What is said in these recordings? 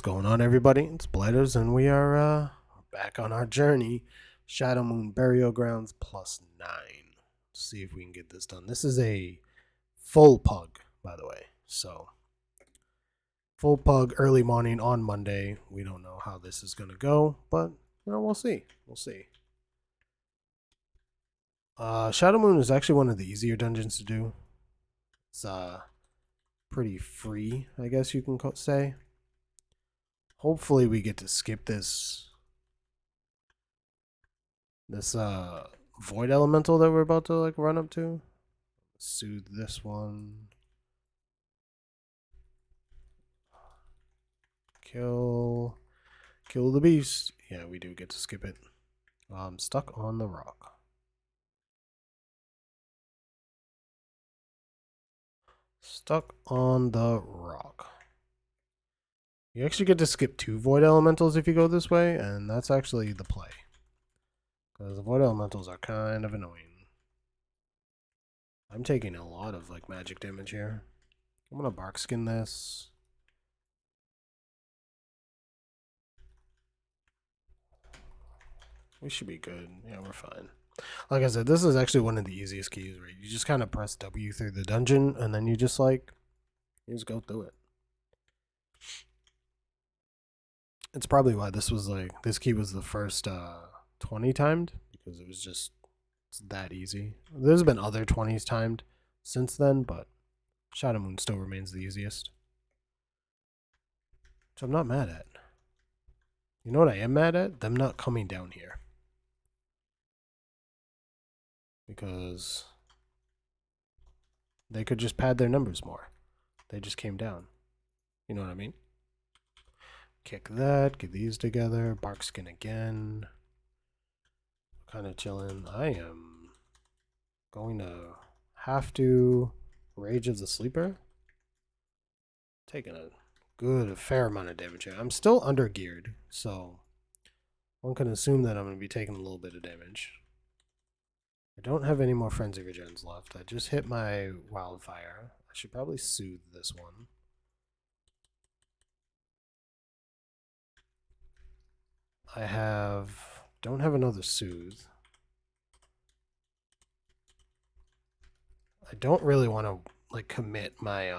going on, everybody? It's Blighters, and we are back on our journey. Shadowmoon Burial Grounds +9. Let's see if we can get this done. This is a full pug, by the way. So, full pug early morning on Monday. We don't know how this is going to go, but we'll see. We'll see. Shadowmoon is actually one of the easier dungeons to do. It's pretty free, I guess you can say. Hopefully we get to skip this void elemental that we're about to run up to. Soothe this one. Kill the beast. Yeah, we do get to skip it. I'm stuck on the rock. Stuck on the rock. You actually get to skip 2 void elementals if you go this way, and that's actually the play. Because the void elementals are kind of annoying. I'm taking a lot of magic damage here. I'm gonna bark skin this. We should be good. Yeah, we're fine. Like I said, this is actually one of the easiest keys, right? You just kind of press W through the dungeon, and then you just go through it. It's probably why this key was the first 20 timed, because it was just that easy. There's been other 20s timed since then, but Shadowmoon still remains the easiest. Which I'm not mad at. You know what I am mad at? Them not coming down here. Because they could just pad their numbers more. They just came down. You know what I mean? Kick that, get these together, bark skin again. Kind of chilling. I am going to have to Rage of the Sleeper. Taking a fair amount of damage here. I'm still under geared, so one can assume that I'm going to be taking a little bit of damage. I don't have any more Frenzy Regens left. I just hit my Wildfire. I should probably soothe this one. Don't have another soothe. I don't really want to commit my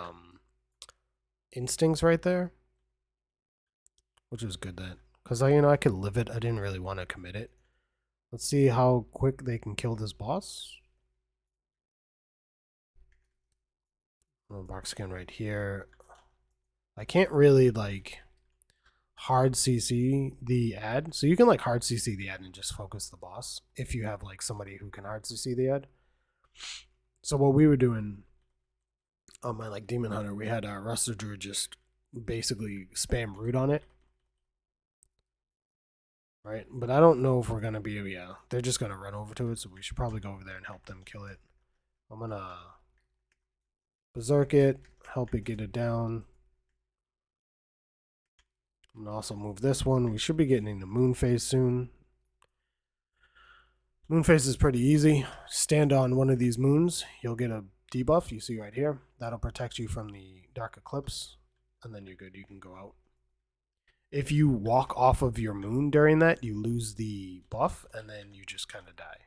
instincts right there, which is good then, because I could live it. I didn't really want to commit it. Let's see how quick they can kill this boss. Bark skin right here. I can't really hard CC the ad. So you can hard CC the ad and just focus the boss if you have somebody who can hard CC the ad. So what we were doing on my Demon Hunter, we had our Rusted Druid just basically spam root on it. Right? But I don't know if we're gonna be they're just gonna run over to it, so we should probably go over there and help them kill it. I'm gonna berserk it, help it get it down. I'm going to also move this one. We should be getting into moon phase soon. Moon phase is pretty easy. Stand on one of these moons. You'll get a debuff you see right here. That'll protect you from the dark eclipse. And then you're good. You can go out. If you walk off of your moon during that, you lose the buff. And then you just kind of die.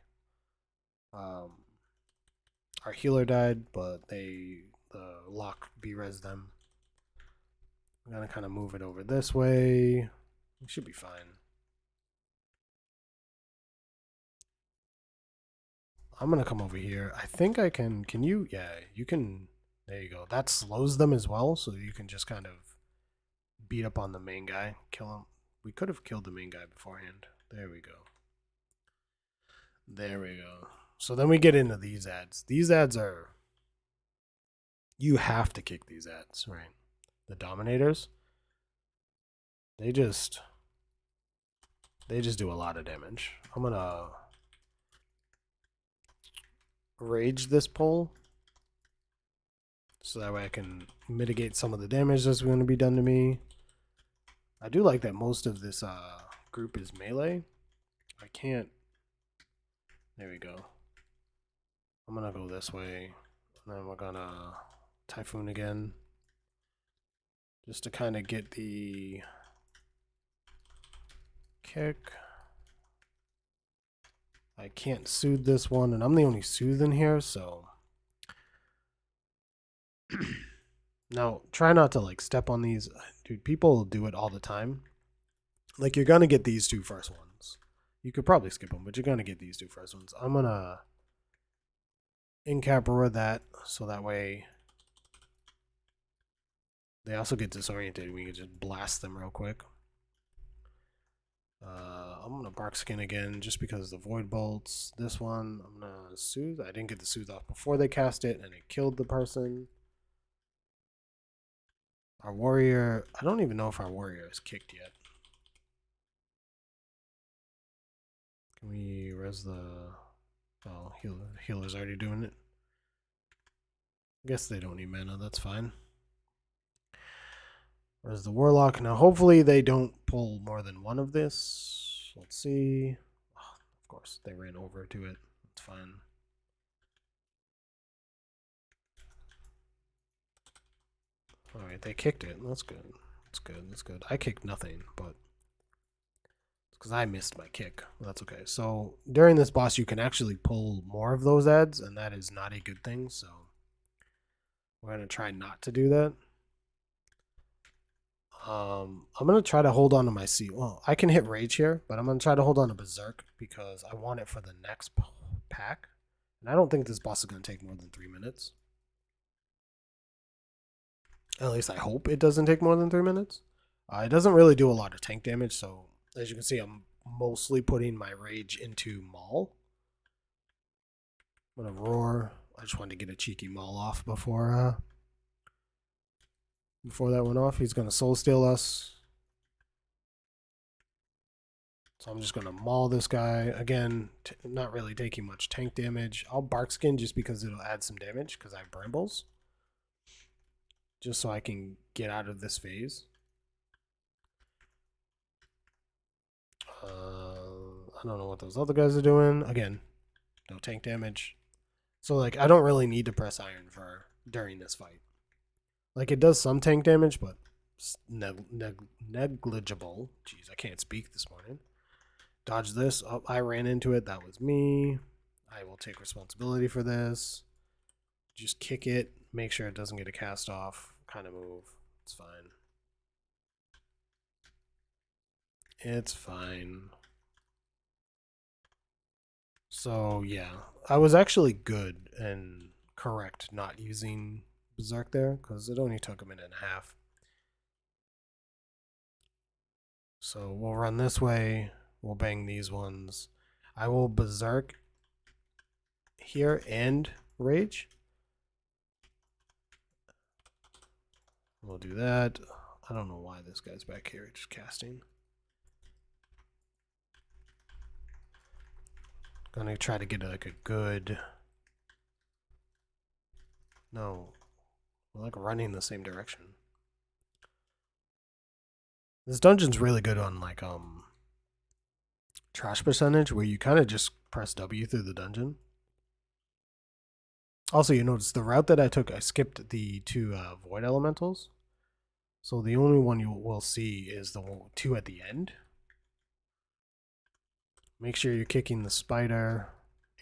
Our healer died, but the lock B-res them. I'm going to kind of move it over this way. We should be fine. I'm going to come over here. I think I can. Can you? Yeah, you can. There you go. That slows them as well, so you can just kind of beat up on the main guy. Kill him. We could have killed the main guy beforehand. There we go. There we go. So then we get into these ads. These ads are... You have to kick these ads, right? The Dominators, they just do a lot of damage. I'm gonna rage this pole so that way I can mitigate some of the damage that's going to be done to me. I do like that most of this group is melee. I can't... There we go. I'm gonna go this way, and then we're gonna Typhoon again. Just to kind of get the Kick. I can't soothe this one, and I'm the only soothe in here, so. Now, try not to like step on these. Dude, people do it all the time. Like, you're going to get these two first ones. You could probably skip them, but you're going to get these two first ones. I'm going to in-cap roar that, so that way they also get disoriented. We can just blast them real quick. I'm going to bark skin again just because the void bolts. This one, I'm going to soothe. I didn't get the soothe off before they cast it, and it killed the person. Our warrior, I don't even know if our warrior is kicked yet. Can we res the... Oh, healer's already doing it. I guess they don't need mana, that's fine. Res the warlock. Now, hopefully they don't pull more than one of this. Let's see. Oh, of course, they ran over to it. That's fine. Alright, they kicked it. That's good. That's good. That's good. I kicked nothing, but it's because I missed my kick. That's okay. So during this boss, you can actually pull more of those ads, and that is not a good thing. So we're going to try not to do that. I'm going to try to hold on to my C. Well, I can hit Rage here, but I'm going to try to hold on to Berserk because I want it for the next pack. And I don't think this boss is going to take more than 3 minutes. At least I hope it doesn't take more than 3 minutes. It doesn't really do a lot of tank damage, so as you can see, I'm mostly putting my Rage into Maul. I'm going to roar. I just wanted to get a cheeky Maul off before that went off. He's going to soul steal us. So I'm just going to maul this guy. Again, not really taking much tank damage. I'll bark skin just because it'll add some damage because I have brambles. Just so I can get out of this phase. I don't know what those other guys are doing. Again, no tank damage. So like I don't really need to press Iron for during this fight. Like it does some tank damage, but negligible. Jeez, I can't speak this morning. Dodge this. Oh, I ran into it. That was me. I will take responsibility for this. Just kick it. Make sure it doesn't get a cast off kind of move. It's fine. It's fine. So yeah, I was actually good and correct not using Berserk there because it only took a minute and a half. So we'll run this way. We'll bang these ones. I will Berserk here and Rage. We'll do that. I don't know why this guy's back here just casting. Gonna try to get like a good... No. We're like running the same direction. This dungeon's really good on like trash percentage where you kind of just press W through the dungeon. Also, you notice the route that I took, I skipped the two void elementals. So the only one you will see is the two at the end. Make sure you're kicking the spider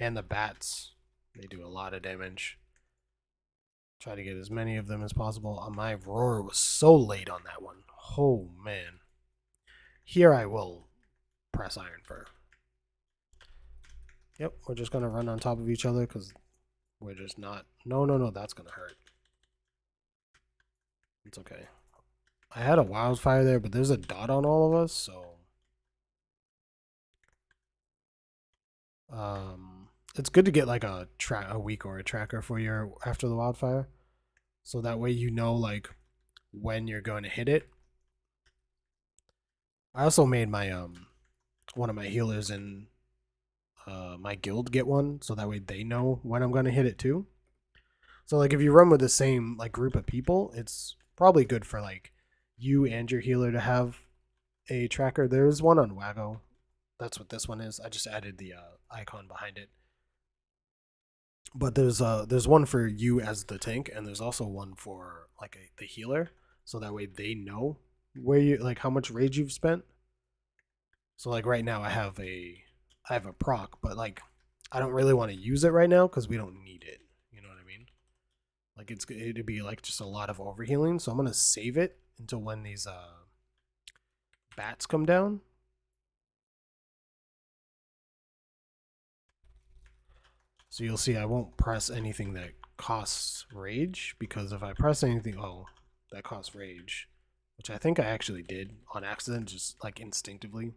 and the bats. They do a lot of damage. Try to get as many of them as possible. My roar was so late on that one. Oh, man. Here I will press Iron Fur. Yep, we're just going to run on top of each other because we're just not... No, that's going to hurt. It's okay. I had a wildfire there, but there's a dot on all of us, so... it's good to get like a week or a tracker for your after the wildfire. So that way you know like when you're going to hit it. I also made my one of my healers in my guild get one, so that way they know when I'm going to hit it too. So like if you run with the same like group of people, it's probably good for like you and your healer to have a tracker. There's one on Wago. That's what this one is. I just added the icon behind it. But there's one for you as the tank, and there's also one for like the healer, so that way they know where you like how much rage you've spent. So like right now I have a proc, but like I don't really want to use it right now because we don't need it. You know what I mean? Like it'd be like just a lot of overhealing. So I'm gonna save it until when these bats come down. So you'll see I won't press anything that costs rage, because if I press anything, that costs rage, which I think I actually did on accident, just like instinctively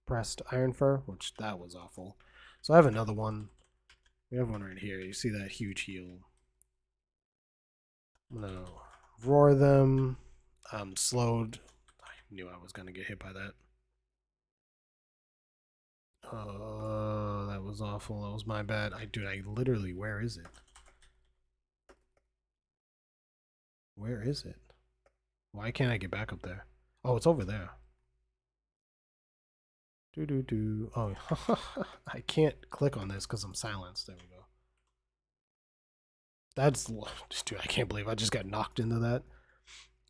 pressed Iron Fur, which that was awful. So I have another one. We have one right here. You see that huge heal. I'm gonna roar them. I'm slowed. I knew I was gonna get hit by that. Oh, that was awful. That was my bad. I literally, where is it? Where is it? Why can't I get back up there? Oh, it's over there. Do. Oh, I can't click on this because I'm silenced. There we go. That's, dude, I can't believe I just got knocked into that.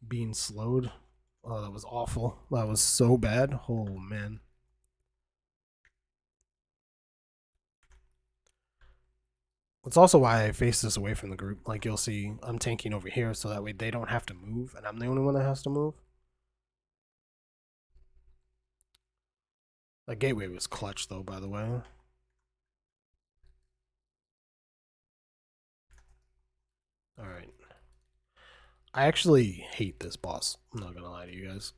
Being slowed. Oh, that was awful. That was so bad. Oh, man. That's also why I face this away from the group. Like, you'll see I'm tanking over here so that way they don't have to move, and I'm the only one that has to move. That gateway was clutch, though, by the way. Alright. I actually hate this boss. I'm not gonna lie to you guys.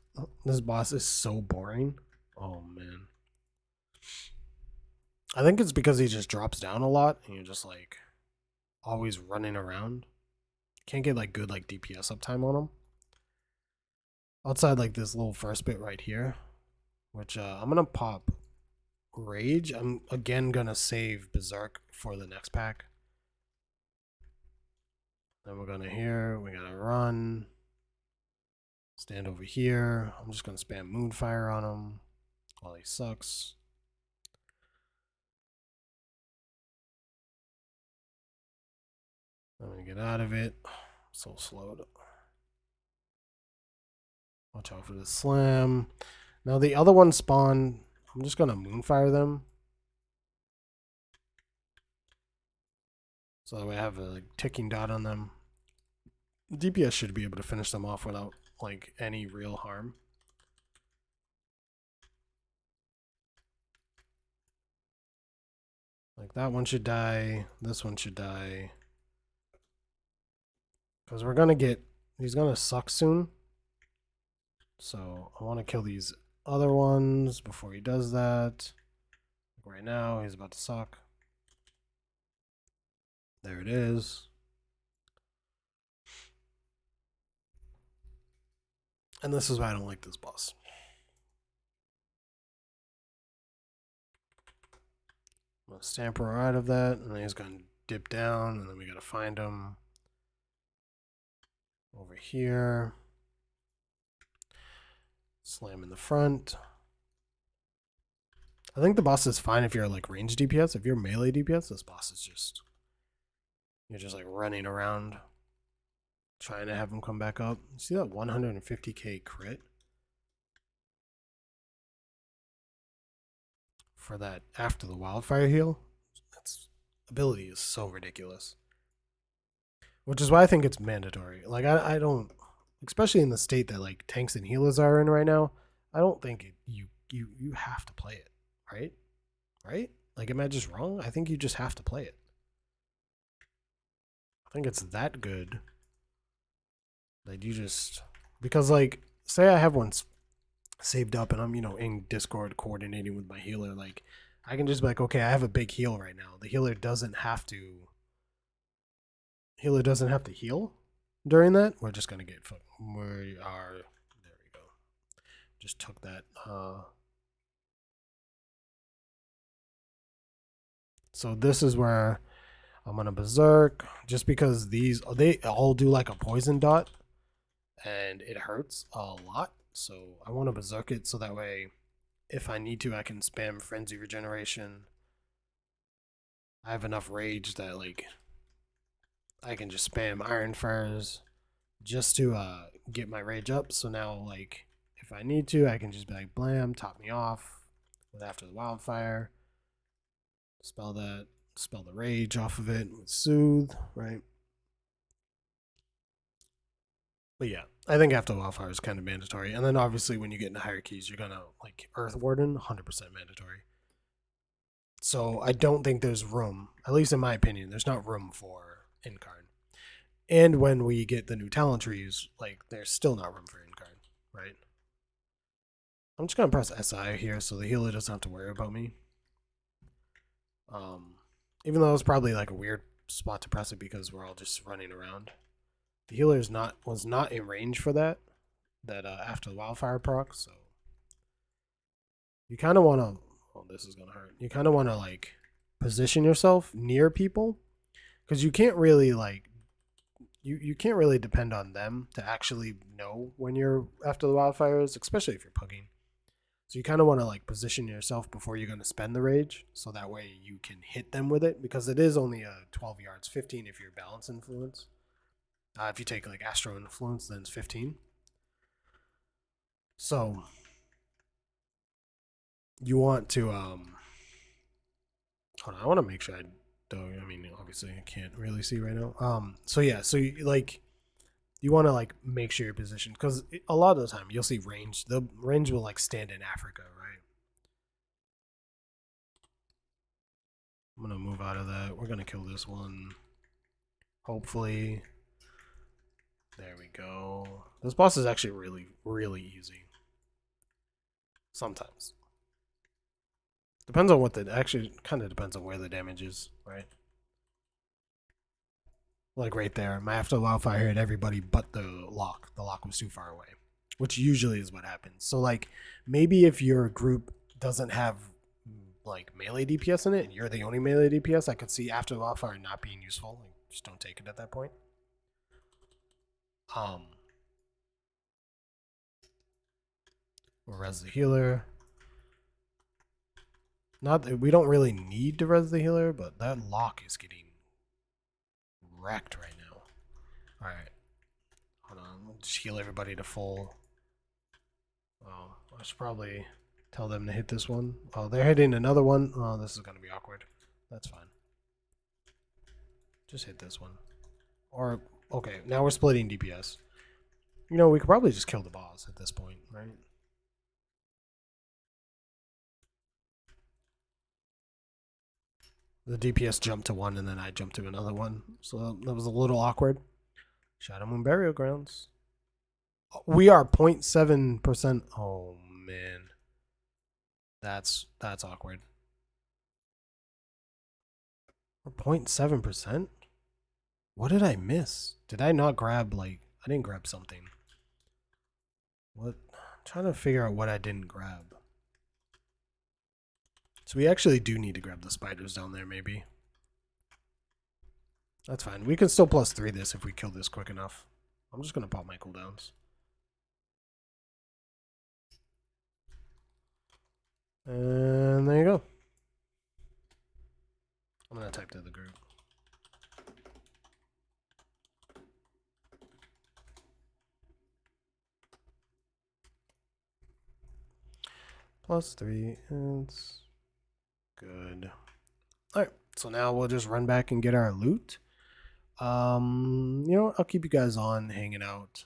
This boss is so boring. Oh, man. I think it's because he just drops down a lot, and you're just, like, always running around. Can't get, like, good, like, DPS uptime on him. Outside, like, this little first bit right here, which I'm gonna pop Rage. I'm again gonna save Berserk for the next pack. Then we're gonna we gotta run. Stand over here. I'm just gonna spam Moonfire on him while he sucks. I'm gonna get out of it. So slowed. Watch out for the slam. Now the other ones spawn. I'm just gonna Moonfire them. So that way I have a ticking dot on them. DPS should be able to finish them off without like any real harm. Like that one should die. This one should die. Because we're gonna he's gonna suck soon. So I want to kill these other ones before he does that. Right now he's about to suck. There it is. And this is why I don't like this boss. I'm gonna stamp her out of that, and then he's gonna dip down, and then we gotta find him over here. Slam in the front. I think the boss is fine if you're like range DPS. If you're melee DPS, this boss is just, you're just like running around trying to have him come back up. You see that 150k crit? For that after the wildfire heal? That's ability is so ridiculous. Which is why I think it's mandatory. Like I don't, especially in the state that like tanks and healers are in right now, I don't think you have to play it, right? Right? Like, am I just wrong? I think you just have to play it. I think it's that good that you just, because like, say I have one saved up and I'm, in Discord coordinating with my healer, like I can just be like, okay, I have a big heal right now. The healer doesn't have to heal during that. We're just gonna get we are, there we go. Just took that so this is where I'm gonna berserk, just because they all do like a poison dot and it hurts a lot. So I want to berserk it so that way if I need to I can spam frenzy regeneration. I have enough rage that like I can just spam iron fires just to get my rage up. So now like if I need to I can just be like blam, top me off, with After the Wildfire. Spell that. Spell the rage off of it with Soothe, right? But yeah, I think After the Wildfire is kind of mandatory. And then obviously when you get into higher keys, you're gonna like Earth Warden, 100% mandatory. So I don't think there's room, at least in my opinion, there's not room for Incarn. And when we get the new talent trees, like there's still not room for Incarn, right? I'm just gonna press SI here so the healer doesn't have to worry about me. Even though it's probably like a weird spot to press it because we're all just running around. The healer was not in range for that After the Wildfire proc, so you kind of want to. Oh, this is gonna hurt. You kind of want to like position yourself near people because you can't really like you can't really depend on them to actually know when you're After the Wildfires, especially if you're pugging. So you kind of want to like position yourself before you're going to spend the rage, so that way you can hit them with it because it is only a 12 yards, 15 if you're balance influence. If you take like Astro influence, then it's 15. So you want to hold on, I want to make sure I don't. I mean, obviously I can't really see right now. So yeah, so you want to like make sure you're positioned because a lot of the time you'll see range. The range will like stand in Africa, right? I'm gonna move out of that. We're gonna kill this one. Hopefully. There we go. This boss is actually really, really easy. Sometimes. Depends on what actually kind of depends on where the damage is, right? Like right there, my After the Wildfire hit everybody but the lock. The lock was too far away, which usually is what happens. So like maybe if your group doesn't have like melee DPS in it and you're the only melee DPS, I could see After the Wildfire not being useful. Like, just don't take it at that point. We'll res the healer. Not that we don't really need to res the healer, but that lock is getting wrecked right now. Alright. Hold on. We'll just heal everybody to full. Oh, I should probably tell them to hit this one. Oh, they're hitting another one. Oh, this is going to be awkward. That's fine. Just hit this one. Or, okay, now we're splitting DPS. You know, we could probably just kill the boss at this point, right? The DPS jumped to one and then I jumped to another one. So that was a little awkward. Shadowmoon Burial Grounds. We are 0.7%. Oh, man. That's awkward. We're 0.7%? What did I miss? Did I not grab, like, I didn't grab something. What? I'm trying to figure out what I didn't grab. So we actually do need to grab the spiders down there, maybe. That's fine. We can still +3 this if we kill this quick enough. I'm just going to pop my cooldowns. And there you go. I'm going to type to the group. +3, it's good. Alright, so now we'll just run back and get our loot. You know what? I'll keep you guys on hanging out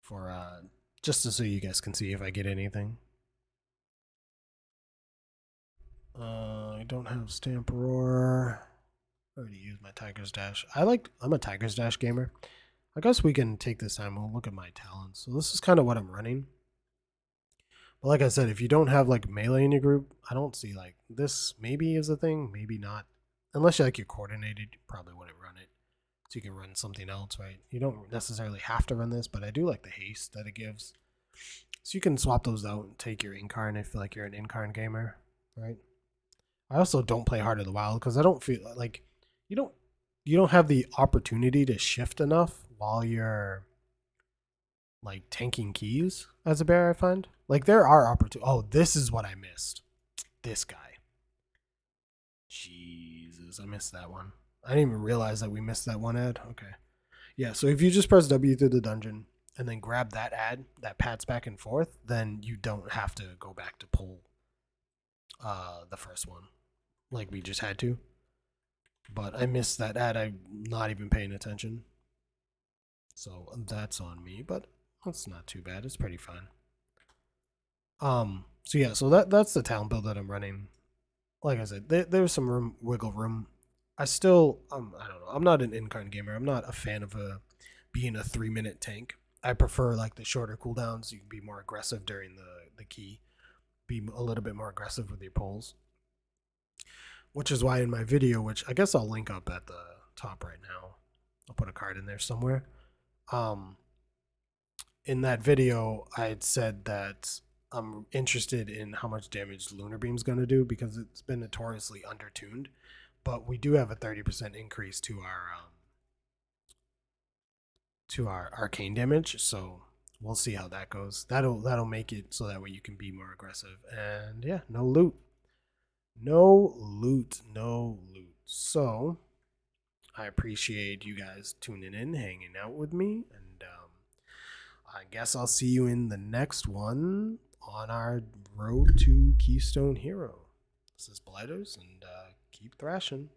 for just so you guys can see if I get anything. I don't have Stamp Roar. I already used my Tiger's Dash. I'm a Tiger's Dash gamer. I guess we can take this time. We'll look at my talents. So this is kind of what I'm running. But like I said, if you don't have like melee in your group, I don't see like this maybe is a thing, maybe not. Unless you're coordinated, you probably wouldn't run it. So you can run something else, right? You don't necessarily have to run this, but I do like the haste that it gives. So you can swap those out and take your Incarn if like you're an Incarn gamer, right? I also don't play Heart of the Wild because I don't feel like you don't have the opportunity to shift enough while you're like tanking keys as a bear, I find. Like there are opportunities. Oh, this is what I missed. This guy. Jesus, I missed that one. I didn't even realize that we missed that one ad. Okay. Yeah, so if you just press W through the dungeon, and then grab that ad that pads back and forth, then you don't have to go back to pull the first one like we just had to. But I missed that ad. I'm not even paying attention. So that's on me, but that's not too bad. It's pretty fine. So yeah, so that's the town build that I'm running. Like I said, there's some wiggle room. I still I don't know. I'm not an incarn gamer. I'm not a fan of being a 3-minute tank. I prefer like the shorter cooldowns. You can be more aggressive during the key. Be a little bit more aggressive with your pulls. Which is why in my video, which I guess I'll link up at the top right now, I'll put a card in there somewhere. In that video, I had said that I'm interested in how much damage Lunar Beam's going to do because it's been notoriously undertuned. But we do have a 30% increase to our arcane damage, so we'll see how that goes. That'll make it so that way you can be more aggressive. And yeah, no loot. No loot, no loot. So I appreciate you guys tuning in, hanging out with me, and I guess I'll see you in the next one on our road to Keystone Hero. This is Blighters, and keep thrashing.